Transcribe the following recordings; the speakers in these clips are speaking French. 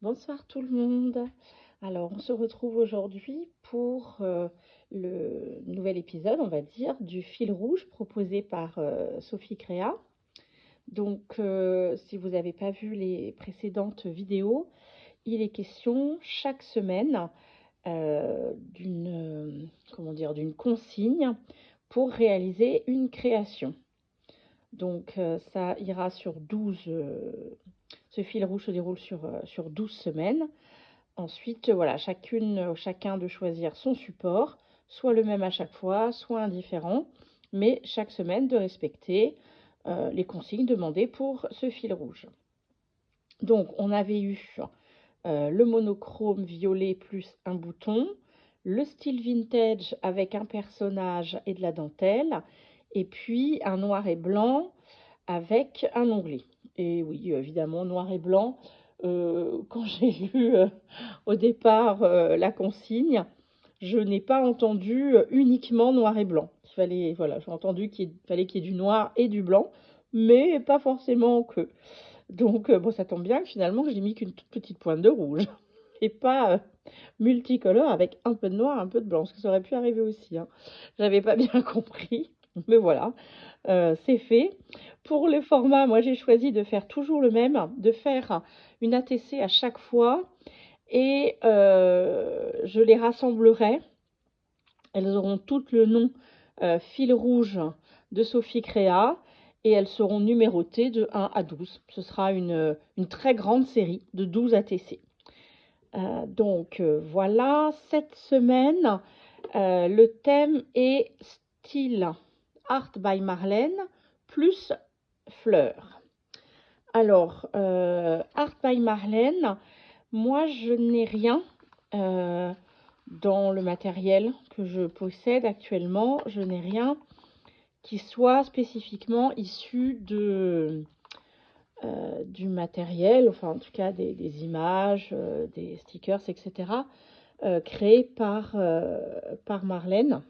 Bonsoir tout le monde. Alors, on se retrouve aujourd'hui pour le nouvel épisode, on va dire, du fil rouge proposé par Sophie Créa. Donc, si vous n'avez pas vu les précédentes vidéos, il est question chaque semaine d'une consigne pour réaliser une création. Donc, ça ira sur 12. Ce fil rouge se déroule sur 12 semaines. Ensuite, voilà, chacun de choisir son support, soit le même à chaque fois, soit indifférent, mais chaque semaine de respecter les consignes demandées pour ce fil rouge. Donc, on avait eu le monochrome violet plus un bouton, le style vintage avec un personnage et de la dentelle, et puis un noir et blanc avec un onglet. Et oui, évidemment, noir et blanc. Quand j'ai lu au départ la consigne, je n'ai pas entendu uniquement noir et blanc. Voilà, j'ai entendu qu'il fallait qu'il y ait du noir et du blanc, mais pas forcément que. Donc, bon, ça tombe bien que finalement, j'ai mis qu'une toute petite pointe de rouge et pas multicolore avec un peu de noir, un peu de blanc, parce que ça aurait pu arriver aussi, hein. J'avais pas bien compris, mais voilà, c'est fait. Pour le format, moi j'ai choisi de faire toujours le même, de faire une ATC à chaque fois et je les rassemblerai. Elles auront toutes le nom fil rouge de Sophie Créa et elles seront numérotées de 1 à 12. Ce sera une très grande série de 12 ATC. Donc voilà, cette semaine, le thème est style Art by Marlène plus fleurs. Alors, Art by Marlène, moi je n'ai rien dans le matériel que je possède actuellement. Je n'ai rien qui soit spécifiquement issu du matériel, enfin en tout cas des images, des stickers, etc. Créés par Marlène,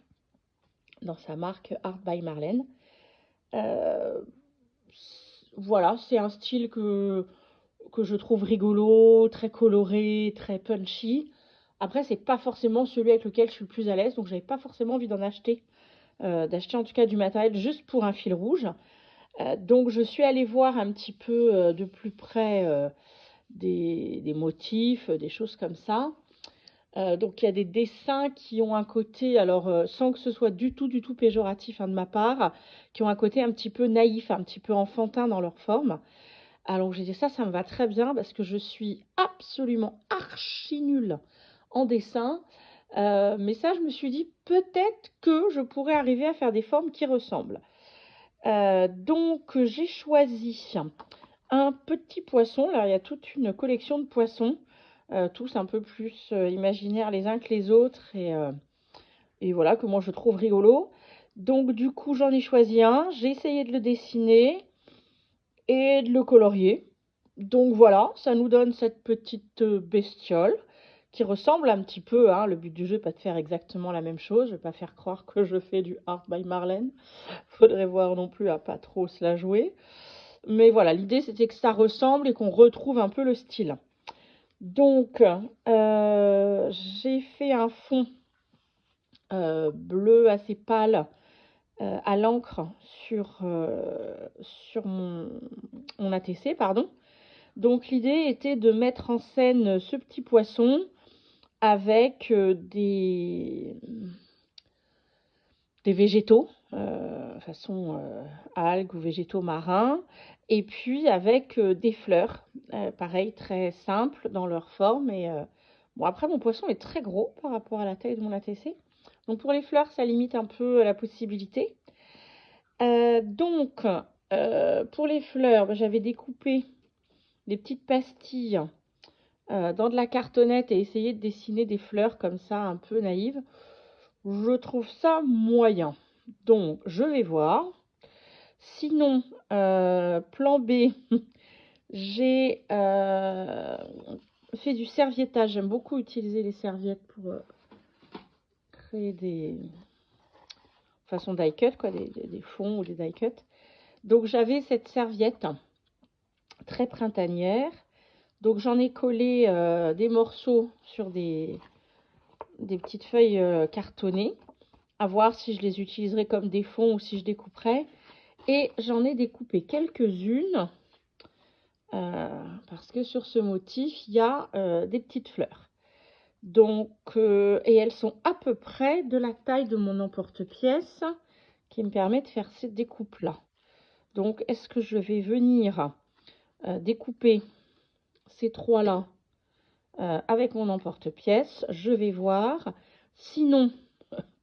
dans sa marque Art by Marlène. Voilà, c'est un style que je trouve rigolo, très coloré, très punchy. Après, c'est pas forcément celui avec lequel je suis le plus à l'aise, donc j'avais pas forcément envie d'en acheter, d'acheter en tout cas du matériel juste pour un fil rouge. Donc je suis allée voir un petit peu de plus près des motifs, des choses comme ça. Donc il y a des dessins qui ont un côté, alors sans que ce soit du tout péjoratif hein, de ma part, qui ont un côté un petit peu naïf, un petit peu enfantin dans leur forme. Alors j'ai dit ça me va très bien parce que je suis absolument archi nulle en dessin. Mais ça, je me suis dit peut-être que je pourrais arriver à faire des formes qui ressemblent. Donc j'ai choisi un petit poisson. Là, il y a toute une collection de poissons, tous un peu plus imaginaires les uns que les autres et voilà que moi je trouve rigolo. Donc du coup, j'en ai choisi un. J'ai essayé de le dessiner et de le colorier. Donc voilà, ça nous donne cette petite bestiole qui ressemble un petit peu, hein. Le but du jeu n'est pas de faire exactement la même chose. Je ne vais pas faire croire que je fais du Art by Marlène. Faudrait voir non plus à pas trop se la jouer. Mais voilà, l'idée c'était que ça ressemble et qu'on retrouve un peu le style. Donc, j'ai fait un fond bleu assez pâle à l'encre sur mon ATC, pardon. Donc l'idée était de mettre en scène ce petit poisson avec des végétaux, façon algues ou végétaux marins, et puis avec des fleurs, pareil, très simples dans leur forme. Et bon, après, mon poisson est très gros par rapport à la taille de mon ATC. Donc pour les fleurs, ça limite un peu la possibilité. Donc, pour les fleurs, ben, j'avais découpé des petites pastilles dans de la cartonnette et essayé de dessiner des fleurs comme ça, un peu naïves. Je trouve ça moyen. Donc, je vais voir. Sinon, plan B, j'ai fait du serviettage. J'aime beaucoup utiliser les serviettes pour créer des façons die cut, quoi, des fonds ou des die cut. Donc, j'avais cette serviette très printanière Donc j'en ai collé des morceaux sur des petites feuilles cartonnées, à voir si je les utiliserai comme des fonds ou si je découperai. Et j'en ai découpé quelques-unes parce que sur ce motif, il y a des petites fleurs. Donc, et elles sont à peu près de la taille de mon emporte-pièce qui me permet de faire ces découpes-là. Donc, est-ce que je vais venir découper ces trois-là avec mon emporte-pièce? Je vais voir. Sinon,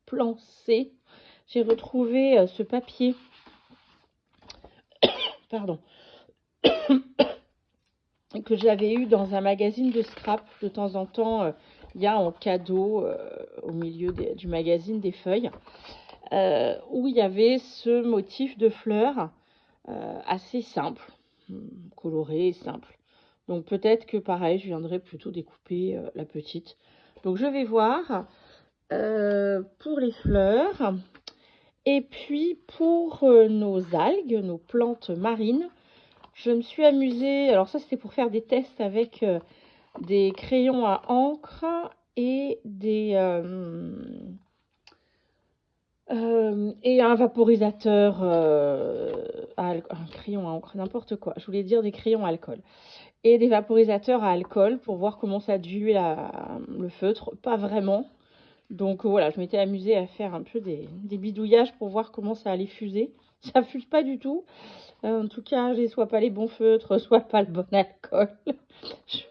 plan C, j'ai retrouvé ce papier, pardon, que j'avais eu dans un magazine de scrap. De temps en temps, il y a en cadeau au milieu du magazine des feuilles où il y avait ce motif de fleurs assez simple, coloré et simple. Donc peut-être que pareil, je viendrai plutôt découper la petite. Donc je vais voir pour les fleurs. Et puis pour nos algues, nos plantes marines, je me suis amusée, alors ça c'était pour faire des tests avec des crayons à encre et et un vaporisateur un crayon à encre, n'importe quoi. Je voulais dire des crayons à alcool. Et des vaporisateurs à alcool pour voir comment ça diluait le feutre. Pas vraiment. Donc voilà, je m'étais amusée à faire un peu des bidouillages pour voir comment ça allait fuser. Ça fuse pas du tout. En tout cas, j'ai soit pas les bons feutres, soit pas le bon alcool. Je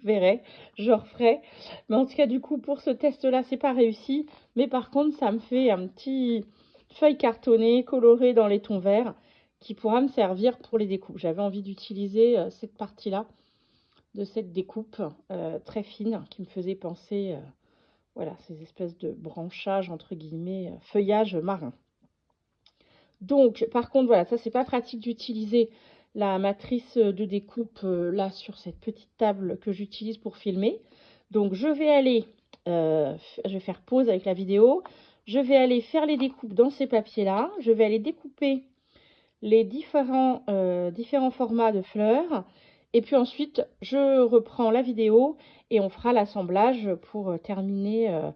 verrai, je referai. Mais en tout cas, du coup, pour ce test-là, c'est pas réussi. Mais par contre, ça me fait un petit feuille cartonnée colorée dans les tons verts qui pourra me servir pour les découpes. J'avais envie d'utiliser cette partie-là de cette découpe très fine qui me faisait penser, voilà, ces espèces de branchages, entre guillemets, feuillage marin. Donc, par contre, voilà, ça, c'est pas pratique d'utiliser la matrice de découpe là sur cette petite table que j'utilise pour filmer. Donc, je vais aller, je vais faire pause avec la vidéo. Je vais aller faire les découpes dans ces papiers-là. Je vais aller découper les différents formats de fleurs. Et puis ensuite, je reprends la vidéo et on fera l'assemblage pour terminer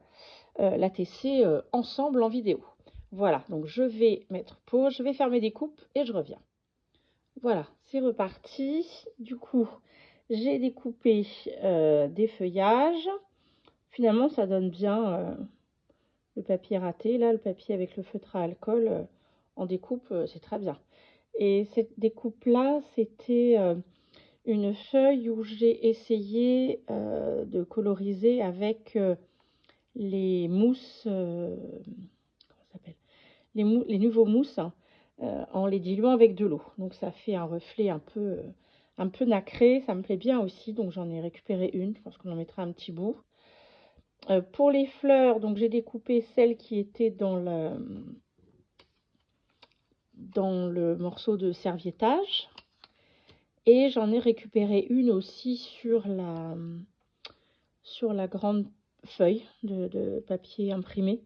l'ATC ensemble en vidéo. Voilà, donc je vais mettre pause, je vais faire mes découpes et je reviens. Voilà, c'est reparti. Du coup, j'ai découpé des feuillages. Finalement, ça donne bien le papier raté. Là, le papier avec le feutre à alcool en découpe, c'est très bien. Et cette découpe-là, c'était une feuille où j'ai essayé de coloriser avec les mousses, comment ça s'appelle, les nouveaux mousses, hein, en les diluant avec de l'eau. Donc ça fait un reflet un peu nacré, ça me plaît bien aussi, donc j'en ai récupéré une, je pense qu'on en mettra un petit bout. Pour les fleurs, donc j'ai découpé celles qui étaient dans le morceau de serviettage. Et j'en ai récupéré une aussi sur la grande feuille de papier imprimé.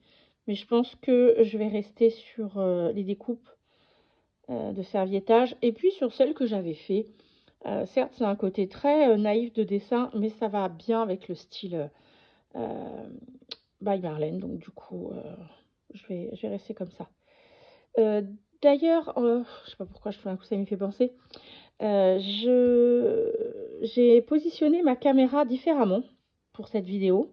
Mais je pense que je vais rester sur les découpes de serviettage. Et puis sur celle que j'avais fait. Certes, c'est un côté très naïf de dessin, mais ça va bien avec le style by Marlène. Donc du coup, je vais rester comme ça. D'ailleurs, je sais pas pourquoi je fais un coup, ça m'y fait penser. J'ai positionné ma caméra différemment pour cette vidéo.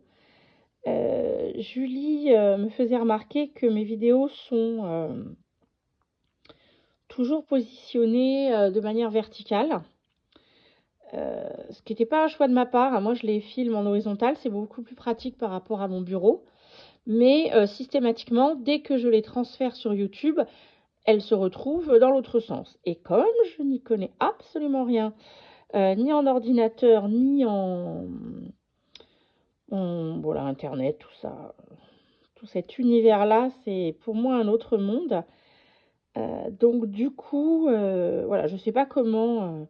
Julie me faisait remarquer que mes vidéos sont toujours positionnées de manière verticale. Ce qui n'était pas un choix de ma part. Moi, je les filme en horizontal. C'est beaucoup plus pratique par rapport à mon bureau. Mais systématiquement, dès que je les transfère sur YouTube, elles se retrouvent dans l'autre sens. Et comme je n'y connais absolument rien, ni en ordinateur, ni en voilà, Internet, tout ça, tout cet univers-là, c'est pour moi un autre monde. Donc du coup, voilà, je ne sais pas comment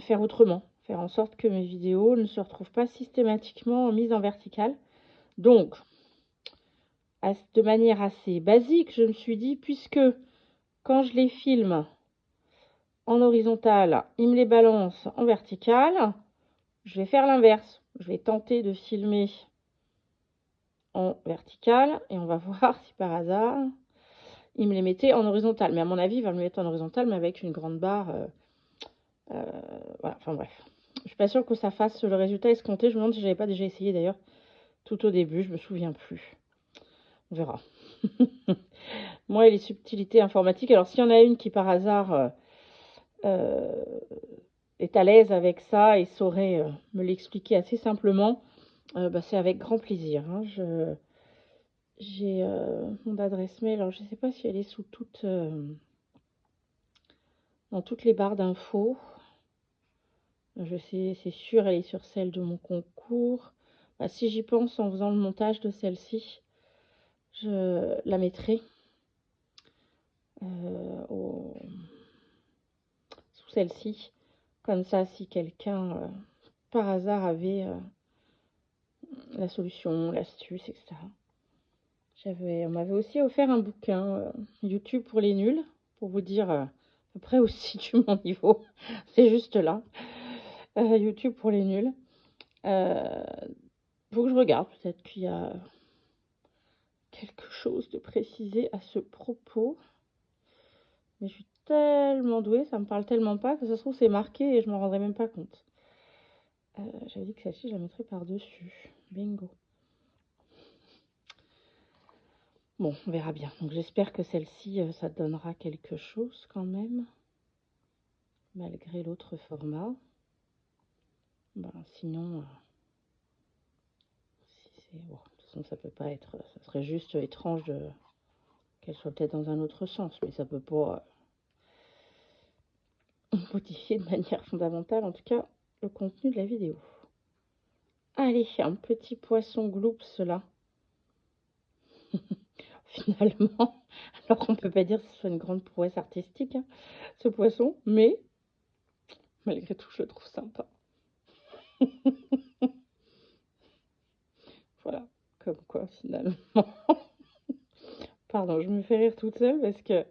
faire autrement, faire en sorte que mes vidéos ne se retrouvent pas systématiquement mises en verticale. Donc, de manière assez basique, je me suis dit, puisque quand je les filme, en horizontal, il me les balance en vertical. Je vais faire l'inverse. Je vais tenter de filmer en vertical et on va voir si par hasard, il me les mettait en horizontal. Mais à mon avis, il va me les mettre en horizontal, mais avec une grande barre. Voilà, enfin bref. Je suis pas sûre que ça fasse le résultat escompté. Je me demande si j'avais pas déjà essayé d'ailleurs tout au début. Je me souviens plus. On verra. Moi et les subtilités informatiques. Alors s'il y en a une qui par hasard euh, est à l'aise avec ça et saurait me l'expliquer assez simplement, bah, c'est avec grand plaisir. Hein. J'ai mon adresse mail. Alors je ne sais pas si elle est sous dans toutes les barres d'infos. Je sais, c'est sûr, elle est sur celle de mon concours. Bah, si j'y pense en faisant le montage de celle-ci, je la mettrai au, sous celle-ci. Comme ça, si quelqu'un, par hasard, avait la solution, l'astuce, etc. On m'avait aussi offert un bouquin, YouTube pour les nuls, pour vous dire à peu près où se situe mon niveau. C'est juste là. YouTube pour les nuls. Faut que je regarde, peut-être qu'il y a quelque chose de précisé à ce propos. Mais je suis tellement douée, ça me parle tellement pas que ça se trouve c'est marqué et je m'en rendrai même pas compte. J'avais dit que celle-ci, je la mettrais par-dessus. Bingo. Bon, on verra bien. Donc j'espère que celle-ci, ça donnera quelque chose quand même, malgré l'autre format. Ben, sinon, si c'est... Bon, de toute façon, ça peut pas être... Ça serait juste étrange qu'elle soit peut-être dans un autre sens, mais ça peut pas modifier de manière fondamentale, en tout cas, le contenu de la vidéo. Allez, un petit poisson gloops là. Finalement, alors on peut pas dire que ce soit une grande prouesse artistique, hein, ce poisson, mais malgré tout, je le trouve sympa. Voilà, comme quoi finalement. Pardon, je me fais rire toute seule parce que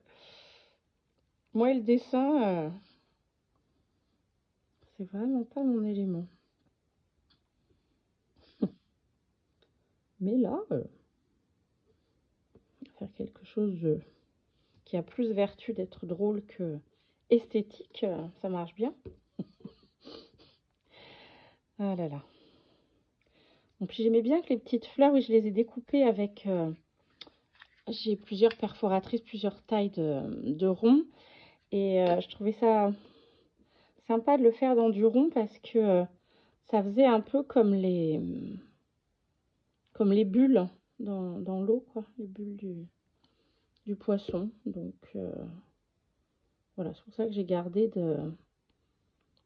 moi, le dessin, c'est vraiment pas mon élément. Mais là, faire quelque chose qui a plus vertu d'être drôle que esthétique, ça marche bien. Ah là là. Donc j'aimais bien que les petites fleurs, oui, je les ai découpées avec... j'ai plusieurs perforatrices, plusieurs tailles de rond. Et je trouvais ça sympa de le faire dans du rond parce que ça faisait un peu comme les bulles dans l'eau, quoi. Les bulles du poisson. Donc voilà, c'est pour ça que j'ai gardé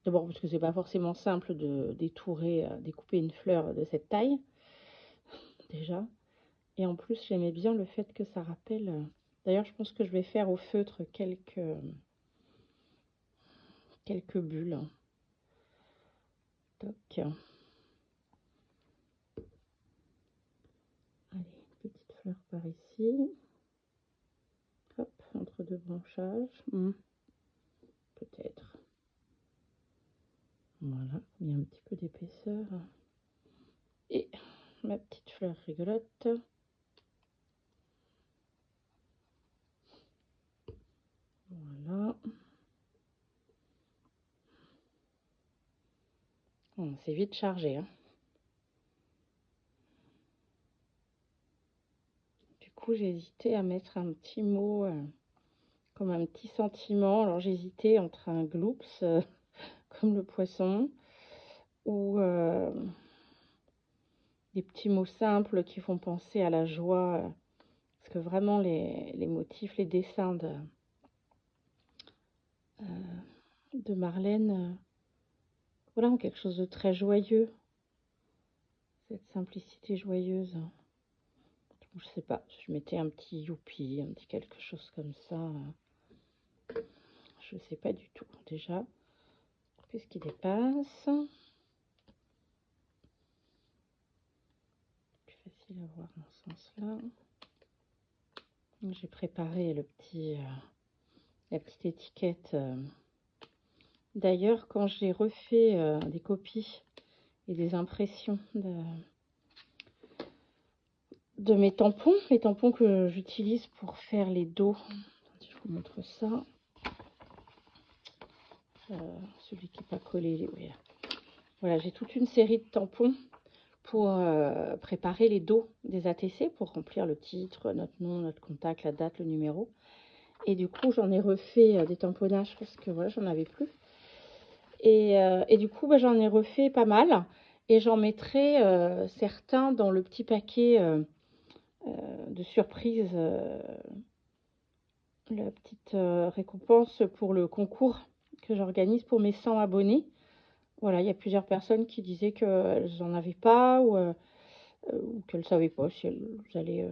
d'abord parce que c'est pas forcément simple de découper une fleur de cette taille, déjà. Et en plus, j'aimais bien le fait que ça rappelle... D'ailleurs, je pense que je vais faire au feutre quelques bulles. Toc. Allez, petite fleur par ici. Hop, entre deux branchages. Peut-être. Voilà, il y a un petit peu d'épaisseur. Et ma petite fleur rigolote. Voilà. Bon, c'est vite chargé, hein. Du coup, j'ai hésité à mettre un petit mot, comme un petit sentiment. Alors, j'ai hésité entre un gloops, comme le poisson, ou des petits mots simples qui font penser à la joie. Parce que vraiment, les motifs, les dessins de Marlène, voilà, ont quelque chose de très joyeux. Cette simplicité joyeuse. Je sais pas, je mettais un petit youpi, un petit quelque chose comme ça. Je sais pas du tout. Déjà, qu'est-ce qui dépasse? Plus facile à voir dans ce sens-là. J'ai préparé la petite étiquette D'ailleurs, quand j'ai refait des copies et des impressions de mes tampons, les tampons que j'utilise pour faire les dos, je vous montre ça. Celui qui n'est pas collé, oui. Voilà, j'ai toute une série de tampons pour préparer les dos des ATC, pour remplir le titre, notre nom, notre contact, la date, le numéro. Et du coup, j'en ai refait des tamponnages parce que voilà, j'en avais plus. Et du coup, j'en ai refait pas mal. Et j'en mettrai certains dans le petit paquet de surprise, la petite récompense pour le concours que j'organise pour mes 100 abonnés. Voilà, il y a plusieurs personnes qui disaient qu'elles n'en avaient pas ou qu'elles ne savaient pas si elles allaient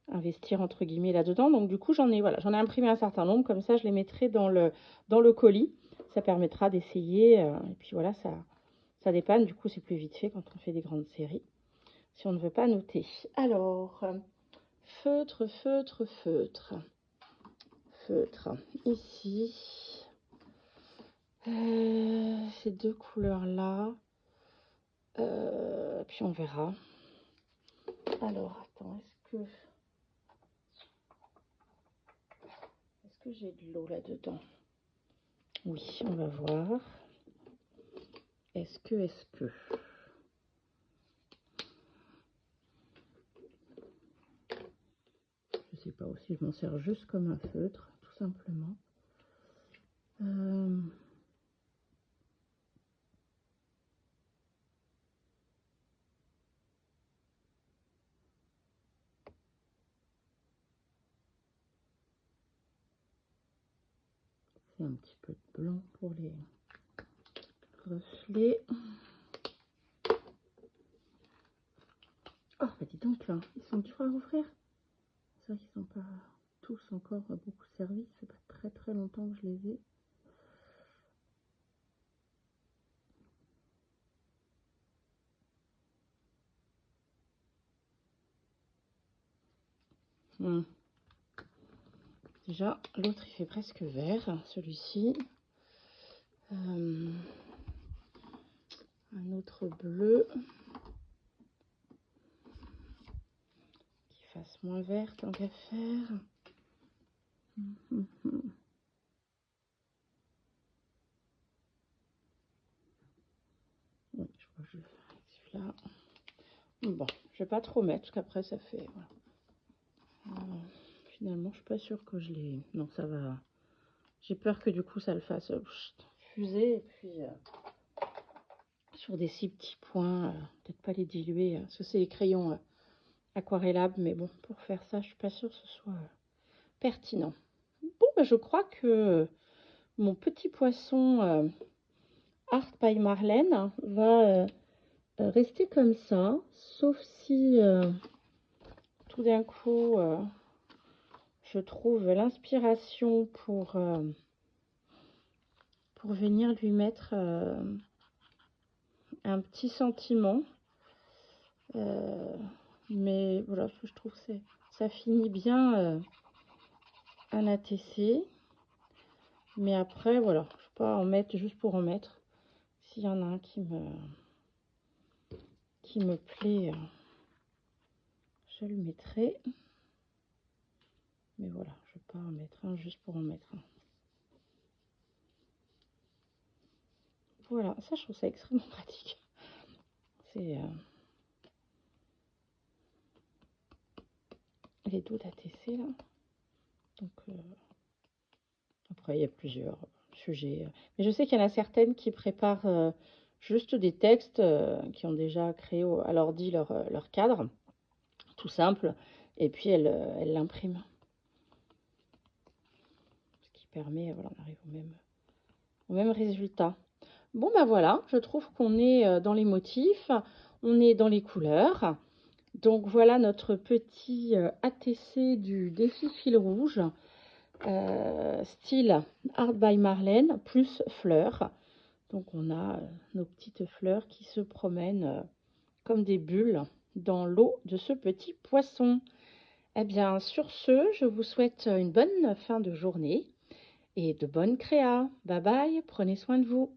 investir entre guillemets là-dedans. Donc du coup, j'en ai imprimé un certain nombre, comme ça je les mettrai dans le colis. Ça permettra d'essayer. Et puis voilà, ça dépanne. Du coup, c'est plus vite fait quand on fait des grandes séries. Si on ne veut pas noter. Alors, feutre, feutre, feutre. Feutre. Ici, ces deux couleurs-là. Puis on verra. Alors, attends, est-ce que j'ai de l'eau là-dedans? Oui, on va voir. Est-ce que je sais pas aussi, je m'en sers juste comme un feutre, tout simplement. C'est un petit peu de blanc pour les reflets. Oh, bah dis donc là, ils sont durs à ouvrir. C'est vrai qu'ils sont pas tous encore beaucoup servis. Ça fait pas très très longtemps que je les ai. Déjà, l'autre il fait presque vert, celui-ci. Un autre bleu qui fasse moins vert tant qu'à faire. Oui, je crois que je vais faire avec celui-là. Bon, je vais pas trop mettre parce qu'après ça fait. Voilà. Finalement, je suis pas sûre que je l'ai. Non, ça va. J'ai peur que du coup ça le fasse fuser et puis sur des si petits points, peut-être pas les diluer, parce que c'est les crayons aquarellables, mais bon, pour faire ça, je suis pas sûre que ce soit pertinent. Bon, je crois que mon petit poisson Art by Marlène va rester comme ça, sauf si tout d'un coup je trouve l'inspiration pour venir lui mettre un petit sentiment. Mais voilà, je trouve que ça finit bien un ATC. Mais après, voilà, je ne vais pas en mettre juste pour en mettre. S'il y en a un qui me plaît, je le mettrai. Mais voilà, je ne vais pas en mettre un juste pour en mettre un. Voilà, ça je trouve ça extrêmement pratique. C'est les dos d'ATC là. Donc après il y a plusieurs sujets. Mais je sais qu'il y en a certaines qui préparent juste des textes, qui ont déjà créé à l'ordi leur cadre, tout simple, et puis elles l'impriment. Ce qui permet, voilà, on arrive au même résultat. Bon ben voilà, je trouve qu'on est dans les motifs, on est dans les couleurs. Donc voilà notre petit ATC du défi fil rouge, style Art by Marlène, plus fleurs. Donc on a nos petites fleurs qui se promènent comme des bulles dans l'eau de ce petit poisson. Eh bien sur ce, je vous souhaite une bonne fin de journée et de bonnes créas. Bye bye, prenez soin de vous.